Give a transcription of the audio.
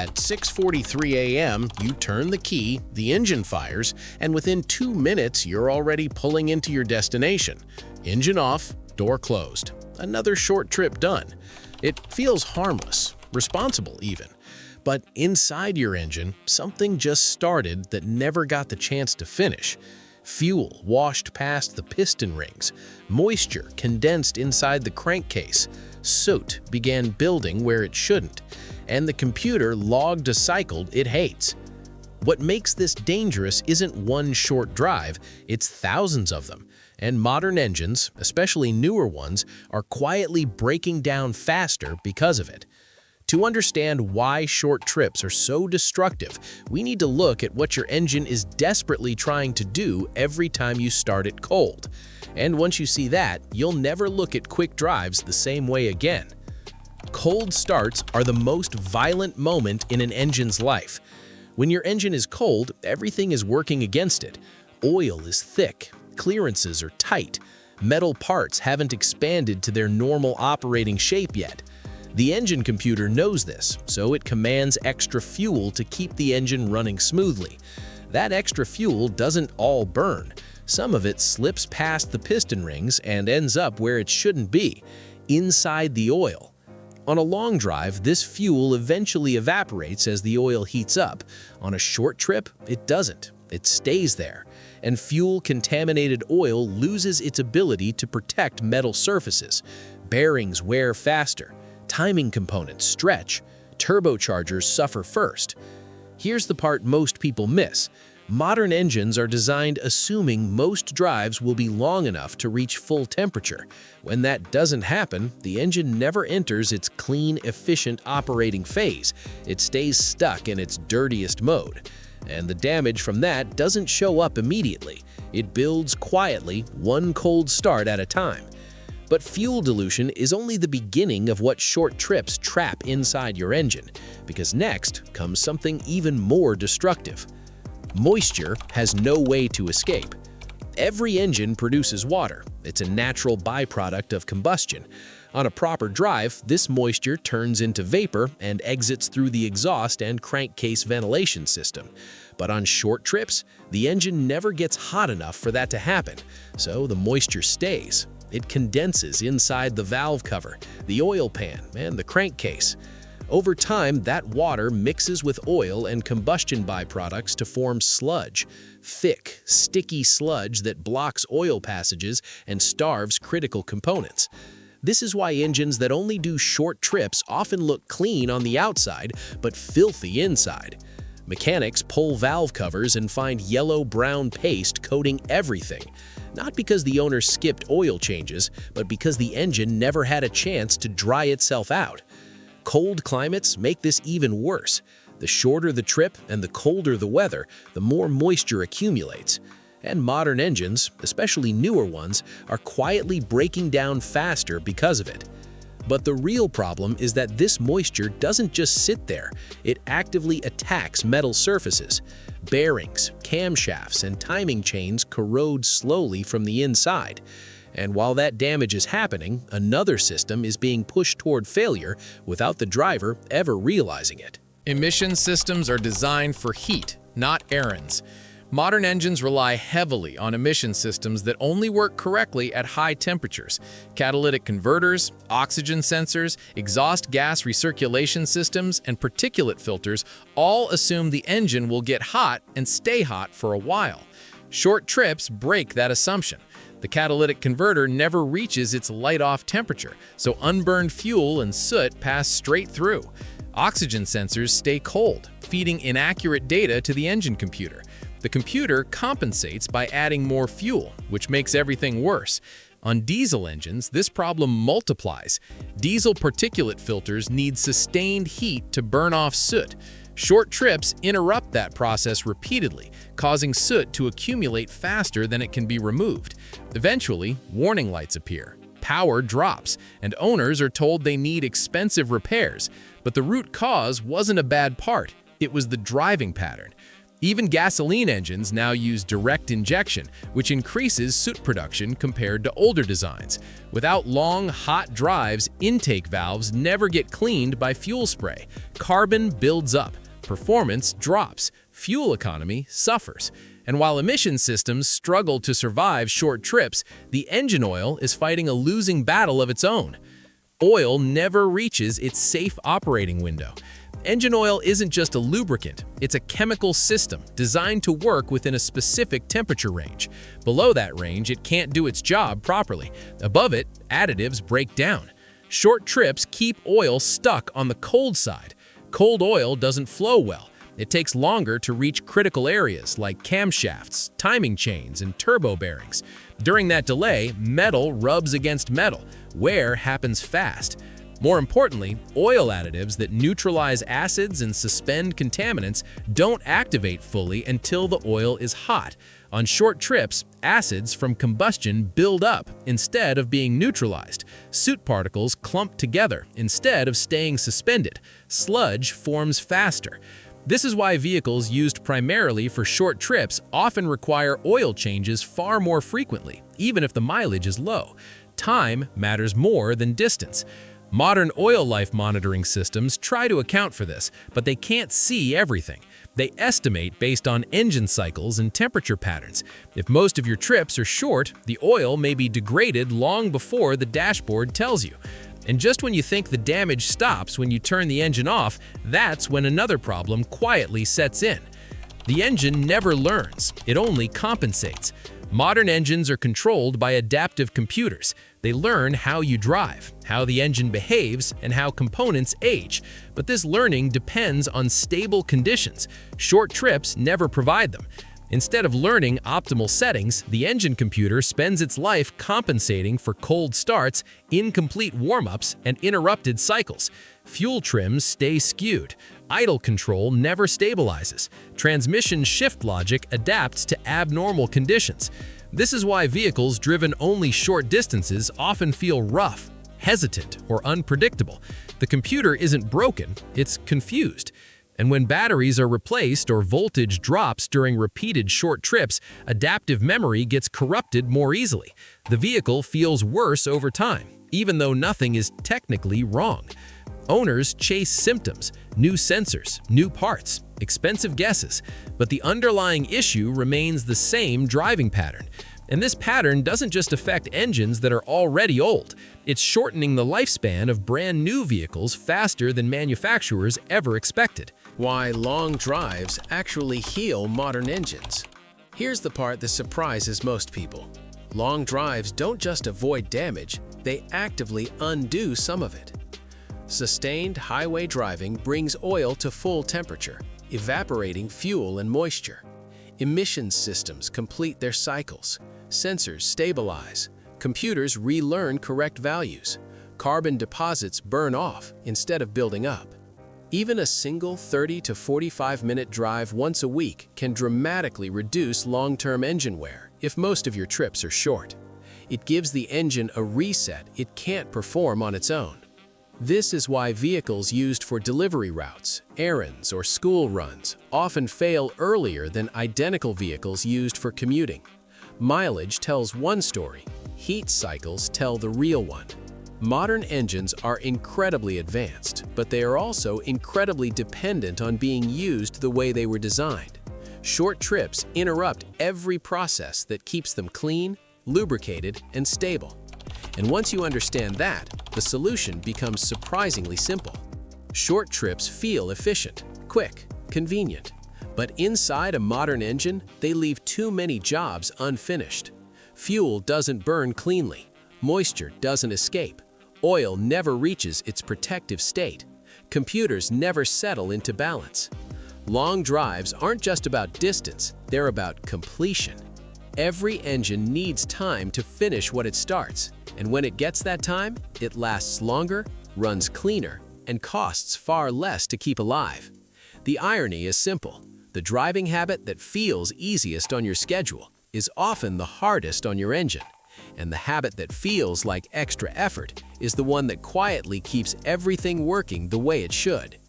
At 6:43 a.m., you turn the key, the engine fires, and within 2 minutes you're already pulling into your destination. Engine off, door closed. Another short trip done. It feels harmless, responsible even. But inside your engine, something just started that never got the chance to finish. Fuel washed past the piston rings. Moisture condensed inside the crankcase. Soot began building where it shouldn't. And the computer logged a cycle it hates. What makes this dangerous isn't one short drive, it's thousands of them. And modern engines, especially newer ones, are quietly breaking down faster because of it. To understand why short trips are so destructive, we need to look at what your engine is desperately trying to do every time you start it cold. And once you see that, you'll never look at quick drives the same way again. Cold starts are the most violent moment in an engine's life. When your engine is cold, everything is working against it. Oil is thick, clearances are tight, metal parts haven't expanded to their normal operating shape yet. The engine computer knows this, so it commands extra fuel to keep the engine running smoothly. That extra fuel doesn't all burn. Some of it slips past the piston rings and ends up where it shouldn't be, inside the oil. On a long drive, this fuel eventually evaporates as the oil heats up. On a short trip, it doesn't. It stays there. And fuel-contaminated oil loses its ability to protect metal surfaces. Bearings wear faster. Timing components stretch. Turbochargers suffer first. Here's the part most people miss. Modern engines are designed assuming most drives will be long enough to reach full temperature. When that doesn't happen, the engine never enters its clean, efficient operating phase. It stays stuck in its dirtiest mode. And the damage from that doesn't show up immediately. It builds quietly, one cold start at a time. But fuel dilution is only the beginning of what short trips trap inside your engine, because next comes something even more destructive. Moisture has no way to escape. Every engine produces water. It's a natural byproduct of combustion. On a proper drive, this moisture turns into vapor and exits through the exhaust and crankcase ventilation system. But on short trips, the engine never gets hot enough for that to happen, so the moisture stays. It condenses inside the valve cover, the oil pan, and the crankcase. Over time, that water mixes with oil and combustion byproducts to form sludge, thick, sticky sludge that blocks oil passages and starves critical components. This is why engines that only do short trips often look clean on the outside but filthy inside. Mechanics pull valve covers and find yellow-brown paste coating everything, not because the owner skipped oil changes, but because the engine never had a chance to dry itself out. Cold climates make this even worse. The shorter the trip and the colder the weather, the more moisture accumulates. And modern engines, especially newer ones, are quietly breaking down faster because of it. But the real problem is that this moisture doesn't just sit there, it actively attacks metal surfaces. Bearings, camshafts, and timing chains corrode slowly from the inside. And while that damage is happening, another system is being pushed toward failure without the driver ever realizing it. Emission systems are designed for heat, not errands. Modern engines rely heavily on emission systems that only work correctly at high temperatures. Catalytic converters, oxygen sensors, exhaust gas recirculation systems, and particulate filters all assume the engine will get hot and stay hot for a while. Short trips break that assumption. The catalytic converter never reaches its light-off temperature, so unburned fuel and soot pass straight through. Oxygen sensors stay cold, feeding inaccurate data to the engine computer. The computer compensates by adding more fuel, which makes everything worse. On diesel engines, this problem multiplies. Diesel particulate filters need sustained heat to burn off soot. Short trips interrupt that process repeatedly, causing soot to accumulate faster than it can be removed. Eventually, warning lights appear. Power drops, and owners are told they need expensive repairs. But the root cause wasn't a bad part. It was the driving pattern. Even gasoline engines now use direct injection, which increases soot production compared to older designs. Without long, hot drives, intake valves never get cleaned by fuel spray. Carbon builds up, performance drops, fuel economy suffers. And while emission systems struggle to survive short trips, the engine oil is fighting a losing battle of its own. Oil never reaches its safe operating window. Engine oil isn't just a lubricant, it's a chemical system designed to work within a specific temperature range. Below that range, it can't do its job properly. Above it, additives break down. Short trips keep oil stuck on the cold side. Cold oil doesn't flow well. It takes longer to reach critical areas like camshafts, timing chains, and turbo bearings. During that delay, metal rubs against metal. Wear happens fast. More importantly, oil additives that neutralize acids and suspend contaminants don't activate fully until the oil is hot. On short trips, acids from combustion build up instead of being neutralized. Soot particles clump together instead of staying suspended. Sludge forms faster. This is why vehicles used primarily for short trips often require oil changes far more frequently, even if the mileage is low. Time matters more than distance. Modern oil life monitoring systems try to account for this, but they can't see everything. They estimate based on engine cycles and temperature patterns. If most of your trips are short, the oil may be degraded long before the dashboard tells you. And just when you think the damage stops when you turn the engine off, that's when another problem quietly sets in. The engine never learns, it only compensates. Modern engines are controlled by adaptive computers. They learn how you drive, how the engine behaves, and how components age. But this learning depends on stable conditions. Short trips never provide them. Instead of learning optimal settings, the engine computer spends its life compensating for cold starts, incomplete warm-ups, and interrupted cycles. Fuel trims stay skewed. Idle control never stabilizes. Transmission shift logic adapts to abnormal conditions. This is why vehicles driven only short distances often feel rough, hesitant, or unpredictable. The computer isn't broken, it's confused. And when batteries are replaced or voltage drops during repeated short trips, adaptive memory gets corrupted more easily. The vehicle feels worse over time, even though nothing is technically wrong. Owners chase symptoms, new sensors, new parts, expensive guesses, but the underlying issue remains the same driving pattern. And this pattern doesn't just affect engines that are already old. It's shortening the lifespan of brand new vehicles faster than manufacturers ever expected. Why long drives actually heal modern engines. Here's the part that surprises most people. Long drives don't just avoid damage, they actively undo some of it. Sustained highway driving brings oil to full temperature, evaporating fuel and moisture. Emission systems complete their cycles. Sensors stabilize. Computers relearn correct values. Carbon deposits burn off instead of building up. Even a single 30 to 45-minute drive once a week can dramatically reduce long-term engine wear if most of your trips are short. It gives the engine a reset it can't perform on its own. This is why vehicles used for delivery routes, errands, or school runs often fail earlier than identical vehicles used for commuting. Mileage tells one story, heat cycles tell the real one. Modern engines are incredibly advanced, but they are also incredibly dependent on being used the way they were designed. Short trips interrupt every process that keeps them clean, lubricated, and stable. And once you understand that, the solution becomes surprisingly simple. Short trips feel efficient, quick, convenient. But inside a modern engine, they leave too many jobs unfinished. Fuel doesn't burn cleanly. Moisture doesn't escape. Oil never reaches its protective state. Computers never settle into balance. Long drives aren't just about distance, they're about completion. Every engine needs time to finish what it starts, and when it gets that time, it lasts longer, runs cleaner, and costs far less to keep alive. The irony is simple. The driving habit that feels easiest on your schedule is often the hardest on your engine. And the habit that feels like extra effort is the one that quietly keeps everything working the way it should.